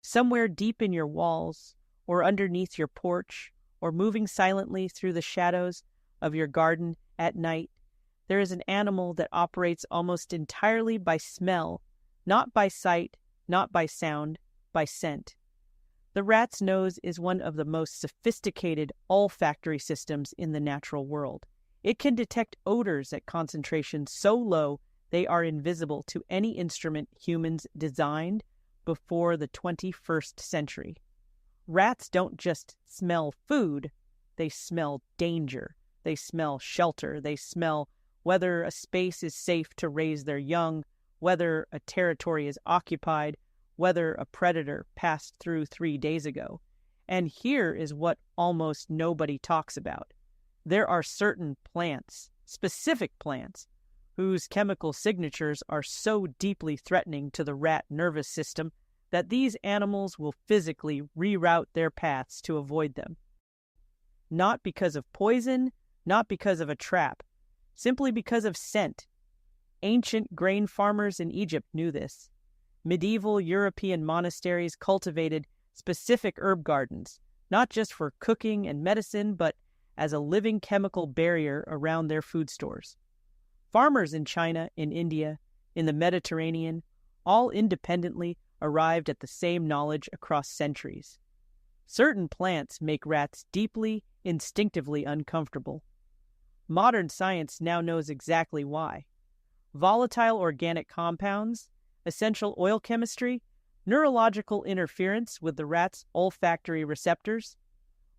Somewhere deep in your walls, or underneath your porch, or moving silently through the shadows of your garden at night, there is an animal that operates almost entirely by smell, not by sight, not by sound, by scent. The rat's nose is one of the most sophisticated olfactory systems in the natural world. It can detect odors at concentrations so low they are invisible to any instrument humans designed before the 21st century. Rats don't just smell food, they smell danger, they smell shelter, they smell whether a space is safe to raise their young, whether a territory is occupied, whether a predator passed through 3 days ago. And here is what almost nobody talks about. There are certain plants, specific plants, whose chemical signatures are so deeply threatening to the rat nervous system that these animals will physically reroute their paths to avoid them. Not because of poison, not because of a trap, simply because of scent. Ancient grain farmers in Egypt knew this. Medieval European monasteries cultivated specific herb gardens, not just for cooking and medicine, but as a living chemical barrier around their food stores. Farmers in China, in India, in the Mediterranean, all independently arrived at the same knowledge across centuries. Certain plants make rats deeply, instinctively uncomfortable. Modern science now knows exactly why. Volatile organic compounds, essential oil chemistry, neurological interference with the rat's olfactory receptors.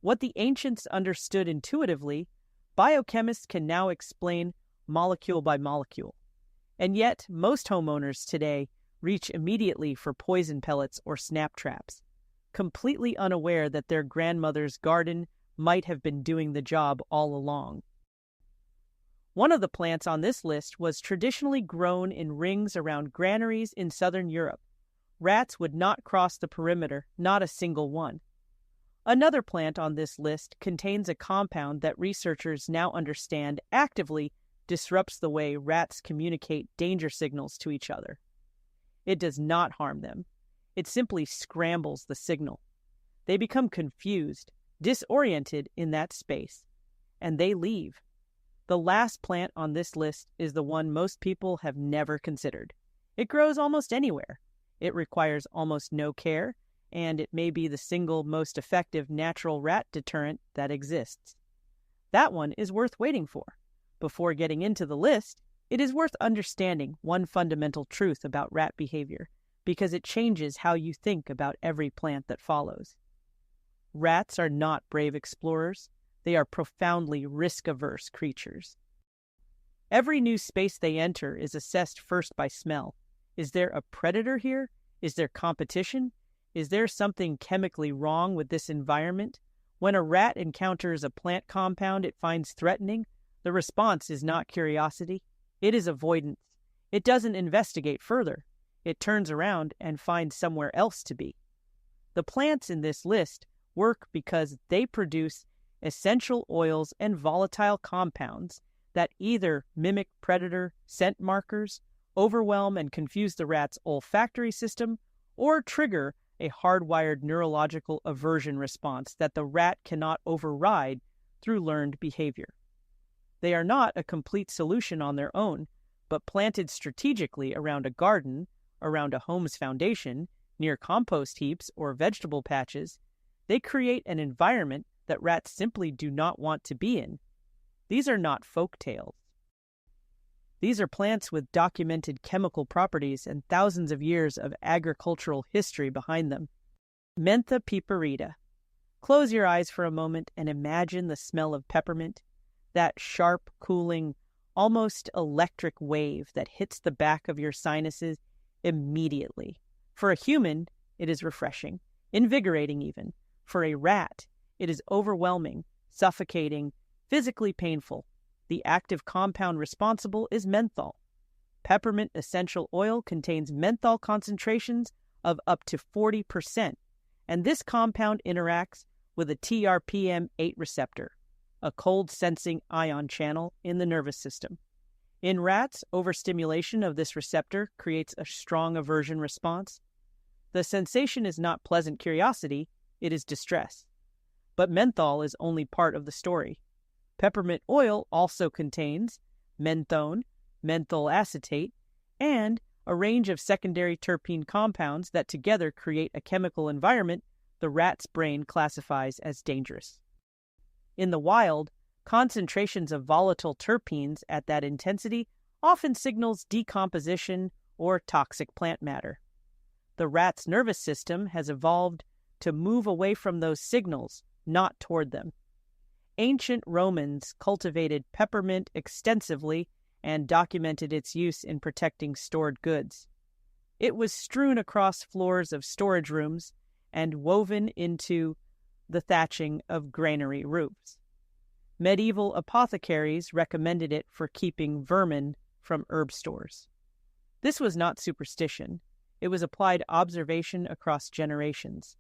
What the ancients understood intuitively, biochemists can now explain molecule by molecule. And yet, most homeowners today reach immediately for poison pellets or snap traps, completely unaware that their grandmother's garden might have been doing the job all along. One of the plants on this list was traditionally grown in rings around granaries in southern Europe. Rats would not cross the perimeter, not a single one. Another plant on this list contains a compound that researchers now understand actively disrupts the way rats communicate danger signals to each other. It does not harm them. It simply scrambles the signal. They become confused, disoriented in that space, and they leave. The last plant on this list is the one most people have never considered. It grows almost anywhere. It requires almost no care, and it may be the single most effective natural rat deterrent that exists. That one is worth waiting for. Before getting into the list, it is worth understanding one fundamental truth about rat behavior, because it changes how you think about every plant that follows. Rats are not brave explorers. They are profoundly risk-averse creatures. Every new space they enter is assessed first by smell. Is there a predator here? Is there competition? Is there something chemically wrong with this environment? When a rat encounters a plant compound it finds threatening, the response is not curiosity. It is avoidance. It doesn't investigate further. It turns around and finds somewhere else to be. The plants in this list work because they produce essential oils and volatile compounds that either mimic predator scent markers, overwhelm and confuse the rat's olfactory system, or trigger a hardwired neurological aversion response that the rat cannot override through learned behavior. They are not a complete solution on their own, but planted strategically around a garden, around a home's foundation, near compost heaps or vegetable patches, they create an environment that rats simply do not want to be in. These are not folk tales. These are plants with documented chemical properties and thousands of years of agricultural history behind them. Mentha piperita. Close your eyes for a moment and imagine the smell of peppermint, that sharp, cooling, almost electric wave that hits the back of your sinuses immediately. For a human, it is refreshing, invigorating even. For a rat, it is overwhelming, suffocating, physically painful. The active compound responsible is menthol. Peppermint essential oil contains menthol concentrations of up to 40%, and this compound interacts with a TRPM8 receptor, a cold-sensing ion channel in the nervous system. In rats, overstimulation of this receptor creates a strong aversion response. The sensation is not pleasant curiosity, it is distress. But menthol is only part of the story. Peppermint oil also contains menthone, menthol acetate, and a range of secondary terpene compounds that together create a chemical environment the rat's brain classifies as dangerous. In the wild, concentrations of volatile terpenes at that intensity often signals decomposition or toxic plant matter. The rat's nervous system has evolved to move away from those signals, not toward them. Ancient Romans cultivated peppermint extensively and documented its use in protecting stored goods. It was strewn across floors of storage rooms and woven into the thatching of granary roofs. Medieval apothecaries recommended it for keeping vermin from herb stores. This was not superstition. It was applied observation across generations.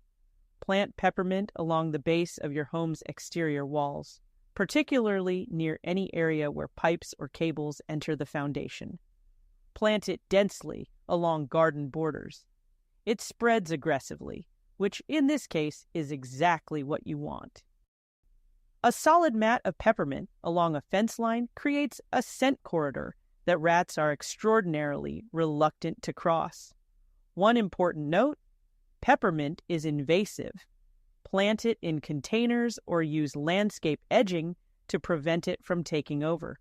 Plant peppermint along the base of your home's exterior walls, particularly near any area where pipes or cables enter the foundation. Plant it densely along garden borders. It spreads aggressively, which in this case is exactly what you want. A solid mat of peppermint along a fence line creates a scent corridor that rats are extraordinarily reluctant to cross. One important note: peppermint is invasive. Plant it in containers or use landscape edging to prevent it from taking over.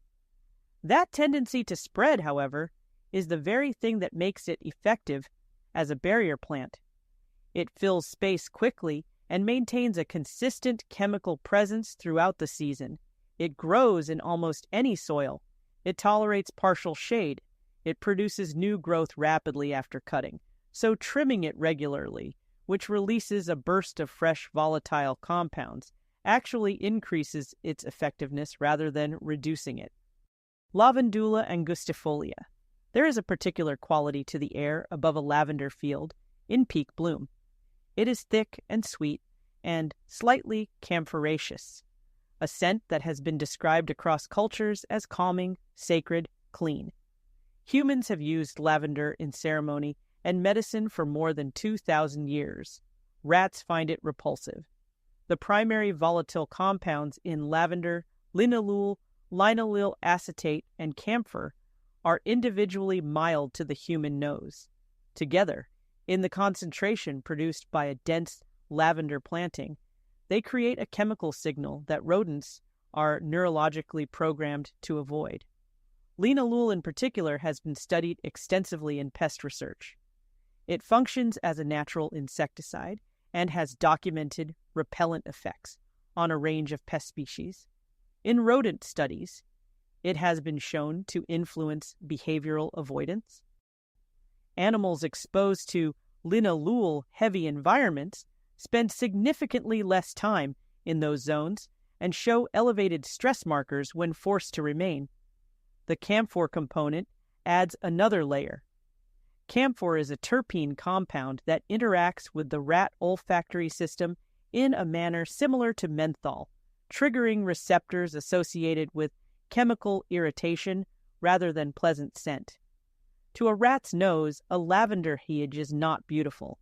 That tendency to spread, however, is the very thing that makes it effective as a barrier plant. It fills space quickly and maintains a consistent chemical presence throughout the season. It grows in almost any soil. It tolerates partial shade. It produces new growth rapidly after cutting, so trimming it regularly, which releases a burst of fresh volatile compounds, actually increases its effectiveness rather than reducing it. Lavandula angustifolia. There is a particular quality to the air above a lavender field in peak bloom. It is thick and sweet and slightly camphoraceous, a scent that has been described across cultures as calming, sacred, clean. Humans have used lavender in ceremony and medicine for more than 2,000 years. Rats find it repulsive. The primary volatile compounds in lavender, linalool, linalool acetate, and camphor are individually mild to the human nose. Together, in the concentration produced by a dense lavender planting, they create a chemical signal that rodents are neurologically programmed to avoid. Linalool in particular has been studied extensively in pest research. It functions as a natural insecticide and has documented repellent effects on a range of pest species. In rodent studies, it has been shown to influence behavioral avoidance. Animals exposed to linalool-heavy environments spend significantly less time in those zones and show elevated stress markers when forced to remain. The camphor component adds another layer. Camphor is a terpene compound that interacts with the rat olfactory system in a manner similar to menthol, triggering receptors associated with chemical irritation rather than pleasant scent. To a rat's nose, a lavender hedge is not beautiful.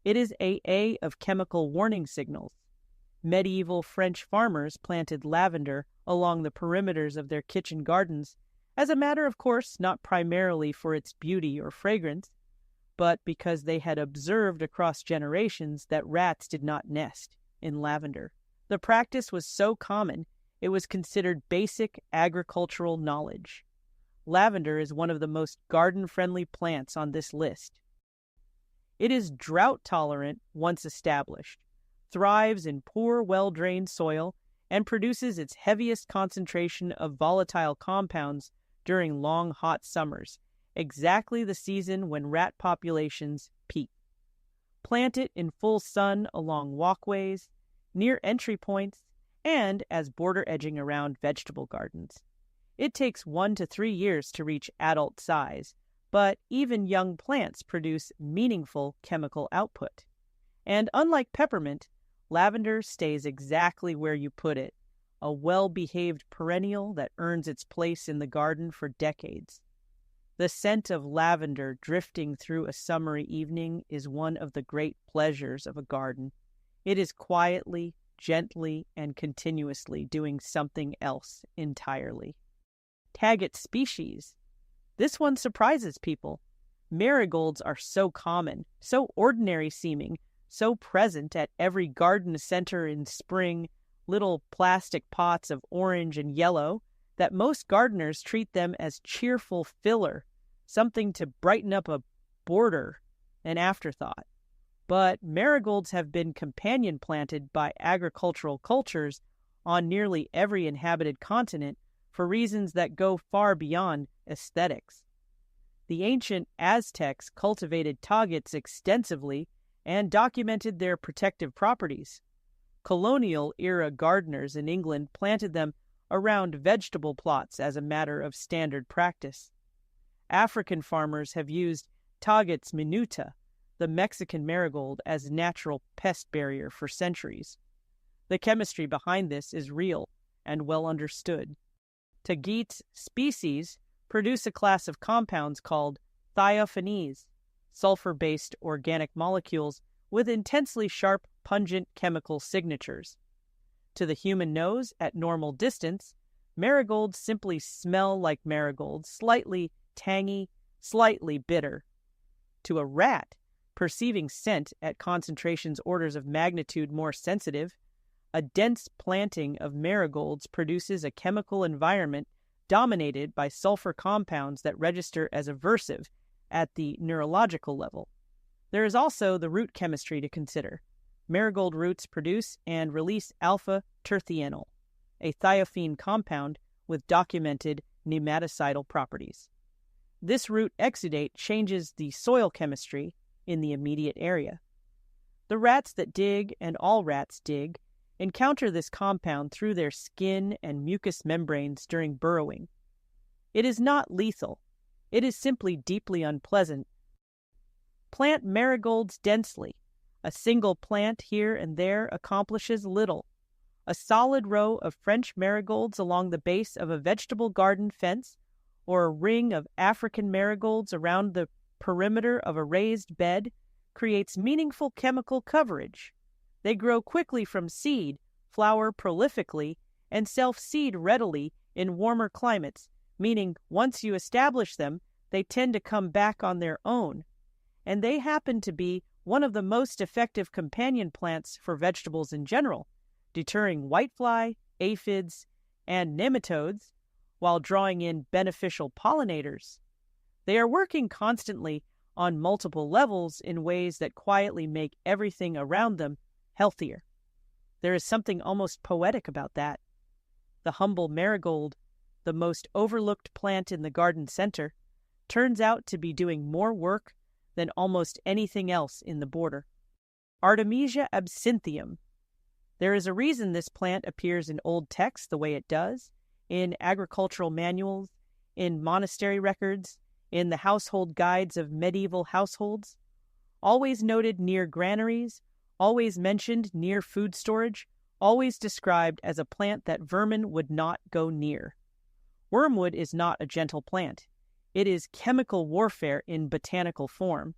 It is a of chemical warning signals. Medieval French farmers planted lavender along the perimeters of their kitchen gardens as a matter of course not primarily for its beauty or fragrance, but because they had observed across generations that rats did not nest in lavender. The practice was so common, it was considered basic agricultural knowledge. Lavender is one of the most garden-friendly plants on this list. It is drought-tolerant once established, thrives in poor, well-drained soil, and produces its heaviest concentration of volatile compounds during long, hot summers, exactly the season when rat populations peak. Plant it in full sun along walkways, near entry points, and as border edging around vegetable gardens. It takes 1 to 3 years to reach adult size, but even young plants produce meaningful chemical output. And unlike peppermint, lavender stays exactly where you put it, a well-behaved perennial that earns its place in the garden for decades. The scent of lavender drifting through a summery evening is one of the great pleasures of a garden. It is quietly, gently, and continuously doing something else entirely. Target species. This one surprises people. Marigolds are so common, so ordinary seeming, so present at every garden center in spring, little plastic pots of orange and yellow, that most gardeners treat them as cheerful filler, something to brighten up a border, an afterthought. But marigolds have been companion planted by agricultural cultures on nearly every inhabited continent for reasons that go far beyond aesthetics. The ancient Aztecs cultivated targets extensively and documented their protective properties. Colonial-era gardeners in England planted them around vegetable plots as a matter of standard practice. African farmers have used Target's minuta, the Mexican marigold, as natural pest barrier for centuries. The chemistry behind this is real and well understood. Target's species produce a class of compounds called thiophenes, sulfur-based organic molecules with intensely sharp, pungent chemical signatures. To the human nose, at normal distance, marigolds simply smell like marigolds, slightly tangy, slightly bitter. To a rat, perceiving scent at concentrations orders of magnitude more sensitive, a dense planting of marigolds produces a chemical environment dominated by sulfur compounds that register as aversive at the neurological level. There is also the root chemistry to consider. Marigold roots produce and release alpha-terthienol, a thiophene compound with documented nematicidal properties. This root exudate changes the soil chemistry in the immediate area. The rats that dig, and all rats dig, encounter this compound through their skin and mucous membranes during burrowing. It is not lethal. It is simply deeply unpleasant. Plant marigolds densely. A single plant here and there accomplishes little. A solid row of French marigolds along the base of a vegetable garden fence, or a ring of African marigolds around the perimeter of a raised bed, creates meaningful chemical coverage. They grow quickly from seed, flower prolifically, and self-seed readily in warmer climates, meaning once you establish them, they tend to come back on their own. And they happen to be one of the most effective companion plants for vegetables in general, deterring whitefly, aphids, and nematodes, while drawing in beneficial pollinators. They are working constantly on multiple levels in ways that quietly make everything around them healthier. There is something almost poetic about that. The humble marigold, the most overlooked plant in the garden center, turns out to be doing more work than almost anything else in the border. Artemisia absinthium. There is a reason this plant appears in old texts the way it does, in agricultural manuals, in monastery records, in the household guides of medieval households. Always noted near granaries, always mentioned near food storage, always described as a plant that vermin would not go near. Wormwood is not a gentle plant. It is chemical warfare in botanical form.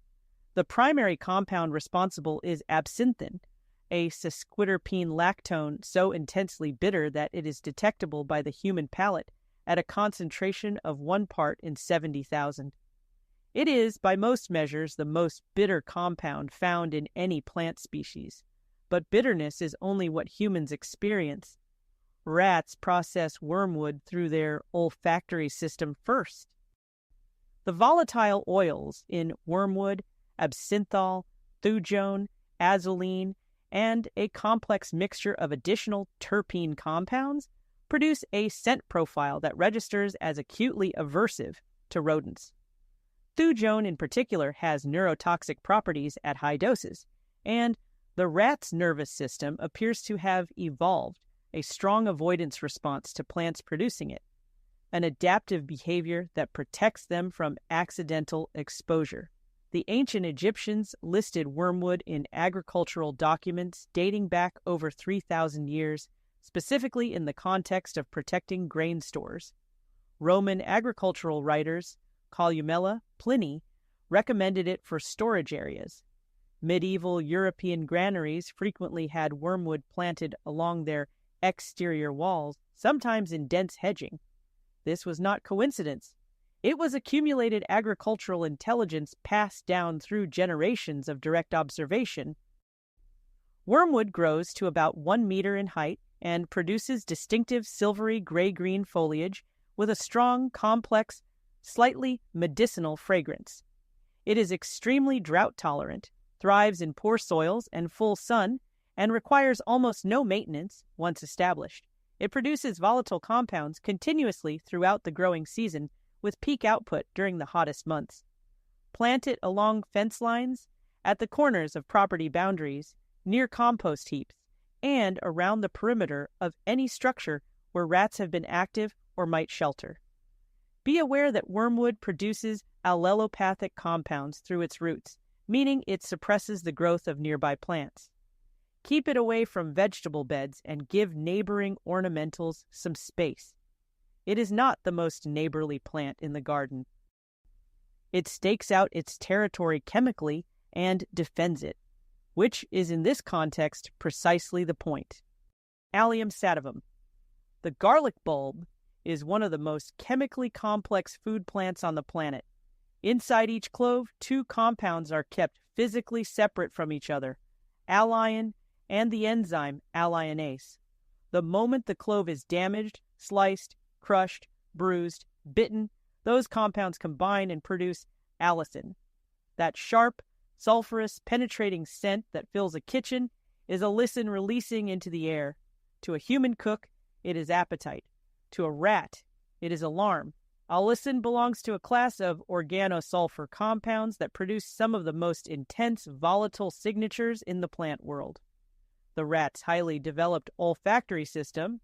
The primary compound responsible is absinthin, a sesquiterpene lactone so intensely bitter that it is detectable by the human palate at a concentration of 1 part in 70,000. It is, by most measures, the most bitter compound found in any plant species. But bitterness is only what humans experience. Rats process wormwood through their olfactory system first. The volatile oils in wormwood, absinthiol, thujone, azoline, and a complex mixture of additional terpene compounds produce a scent profile that registers as acutely aversive to rodents. Thujone in particular has neurotoxic properties at high doses, and the rat's nervous system appears to have evolved a strong avoidance response to plants producing it, an adaptive behavior that protects them from accidental exposure. The ancient Egyptians listed wormwood in agricultural documents dating back over 3,000 years, specifically in the context of protecting grain stores. Roman agricultural writers Columella, Pliny, recommended it for storage areas. Medieval European granaries frequently had wormwood planted along their exterior walls, sometimes in dense hedging. This was not coincidence. It was accumulated agricultural intelligence passed down through generations of direct observation. Wormwood grows to about 1 meter in height and produces distinctive silvery gray-green foliage with a strong, complex, slightly medicinal fragrance. It is extremely drought-tolerant, thrives in poor soils and full sun, and requires almost no maintenance once established. It produces volatile compounds continuously throughout the growing season, with peak output during the hottest months. Plant it along fence lines, at the corners of property boundaries, near compost heaps, and around the perimeter of any structure where rats have been active or might shelter. Be aware that wormwood produces allelopathic compounds through its roots, meaning it suppresses the growth of nearby plants. Keep it away from vegetable beds and give neighboring ornamentals some space. It is not the most neighborly plant in the garden. It stakes out its territory chemically and defends it, which is in this context precisely the point. Allium sativum. The garlic bulb is one of the most chemically complex food plants on the planet. Inside each clove, 2 compounds are kept physically separate from each other, alliin and the enzyme alliinase. The moment the clove is damaged, sliced, crushed, bruised, bitten, those compounds combine and produce allicin. That sharp, sulfurous, penetrating scent that fills a kitchen is allicin releasing into the air. To a human cook, it is appetite. To a rat, it is alarm. Allicin belongs to a class of organosulfur compounds that produce some of the most intense volatile signatures in the plant world. The rat's highly developed olfactory system,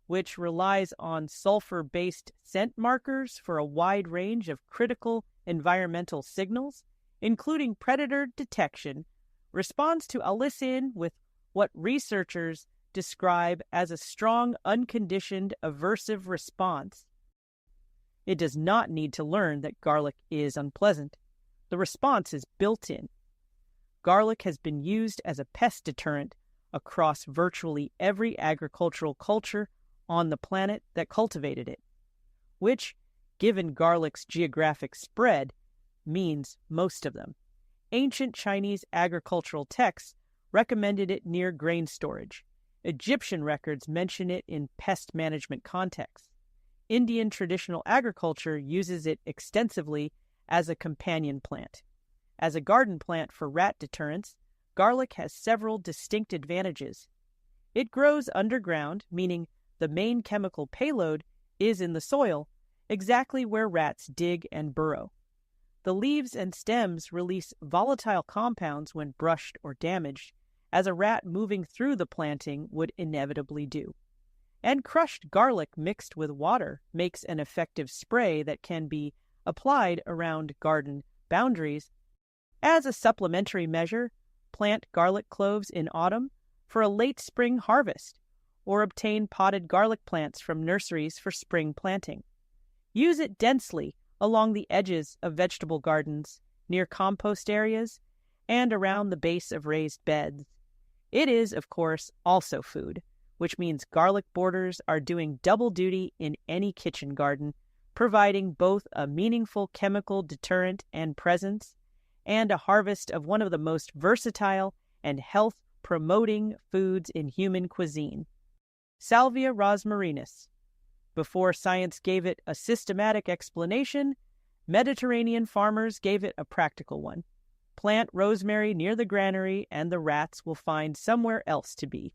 which relies on sulfur-based scent markers for a wide range of critical environmental signals, including predator detection, responds to allicin with what researchers describe as a strong, unconditioned, aversive response. It does not need to learn that garlic is unpleasant. The response is built in. Garlic has been used as a pest deterrent across virtually every agricultural culture on the planet that cultivated it, which, given garlic's geographic spread, means most of them. Ancient Chinese agricultural texts recommended it near grain storage. Egyptian records mention it in pest management contexts. Indian traditional agriculture uses it extensively as a companion plant. As a garden plant for rat deterrence, garlic has several distinct advantages. It grows underground, meaning the main chemical payload is in the soil, exactly where rats dig and burrow. The leaves and stems release volatile compounds when brushed or damaged, as a rat moving through the planting would inevitably do. And crushed garlic mixed with water makes an effective spray that can be applied around garden boundaries. As a supplementary measure, plant garlic cloves in autumn for a late spring harvest, or obtain potted garlic plants from nurseries for spring planting. Use it densely along the edges of vegetable gardens, near compost areas, and around the base of raised beds. It is, of course, also food, which means garlic borders are doing double duty in any kitchen garden, providing both a meaningful chemical deterrent and presence, and a harvest of one of the most versatile and health-promoting foods in human cuisine. Salvia rosmarinus. Before science gave it a systematic explanation, Mediterranean farmers gave it a practical one. Plant rosemary near the granary and the rats will find somewhere else to be.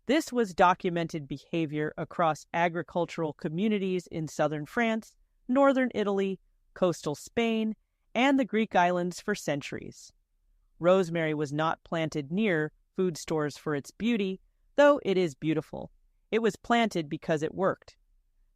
This was documented behavior across agricultural communities in southern France, northern Italy, coastal Spain, and the Greek islands for centuries. Rosemary was not planted near food stores for its beauty, though it is beautiful. It was planted because it worked.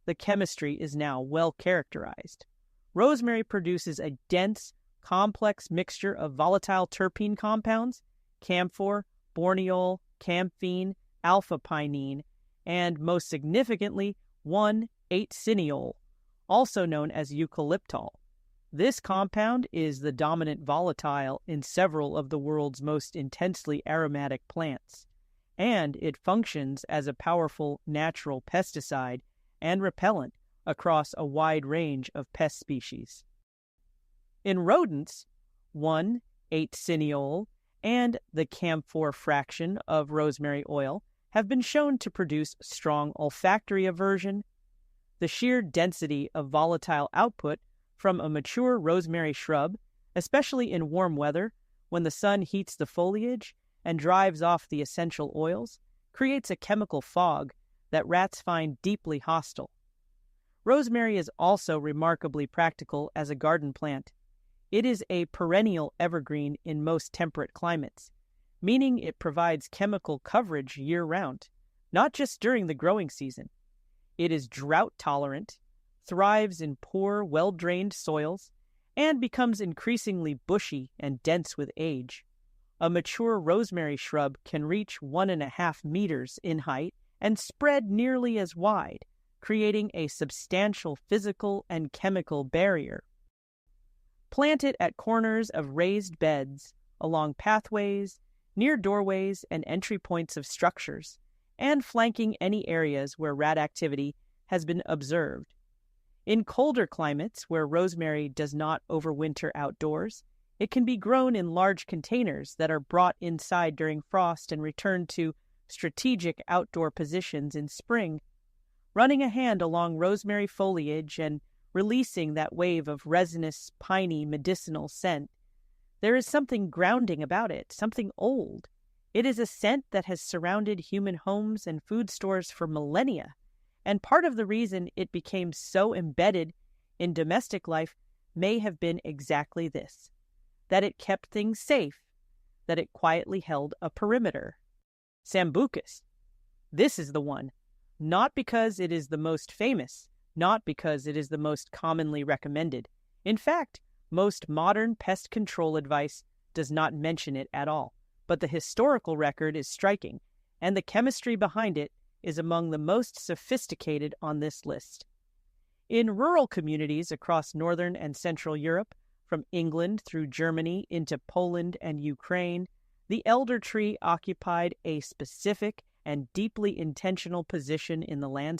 The chemistry is now well characterized. Rosemary produces a dense, complex mixture of volatile terpene compounds, camphor, borneol, camphene, alpha-pinene, and most significantly, 1,8-cineol, also known as eucalyptol. This compound is the dominant volatile in several of the world's most intensely aromatic plants, and it functions as a powerful natural pesticide and repellent across a wide range of pest species. In rodents, 1,8-cineole and the camphor fraction of rosemary oil have been shown to produce strong olfactory aversion. The sheer density of volatile output from a mature rosemary shrub, especially in warm weather when the sun heats the foliage and drives off the essential oils, creates a chemical fog that rats find deeply hostile. Rosemary is also remarkably practical as a garden plant. It is a perennial evergreen in most temperate climates, meaning it provides chemical coverage year-round, not just during the growing season. It is drought-tolerant, thrives in poor, well-drained soils, and becomes increasingly bushy and dense with age. A mature rosemary shrub can reach 1.5 meters in height and spread nearly as wide, creating a substantial physical and chemical barrier. Plant it at corners of raised beds, along pathways, near doorways and entry points of structures, and flanking any areas where rat activity has been observed. In colder climates where rosemary does not overwinter outdoors, it can be grown in large containers that are brought inside during frost and returned to strategic outdoor positions in spring. Running a hand along rosemary foliage and releasing that wave of resinous, piney, medicinal scent, there is something grounding about it, something old. It is a scent that has surrounded human homes and food stores for millennia, and part of the reason it became so embedded in domestic life may have been exactly this, that it kept things safe, that it quietly held a perimeter. Sambucus. This is the one, not because it is the most famous, not because it is the most commonly recommended. In fact, most modern pest control advice does not mention it at all, but the historical record is striking, and the chemistry behind it is among the most sophisticated on this list. In rural communities across northern and central Europe, from England through Germany into Poland and Ukraine, the elder tree occupied a specific and deeply intentional position in the landscape.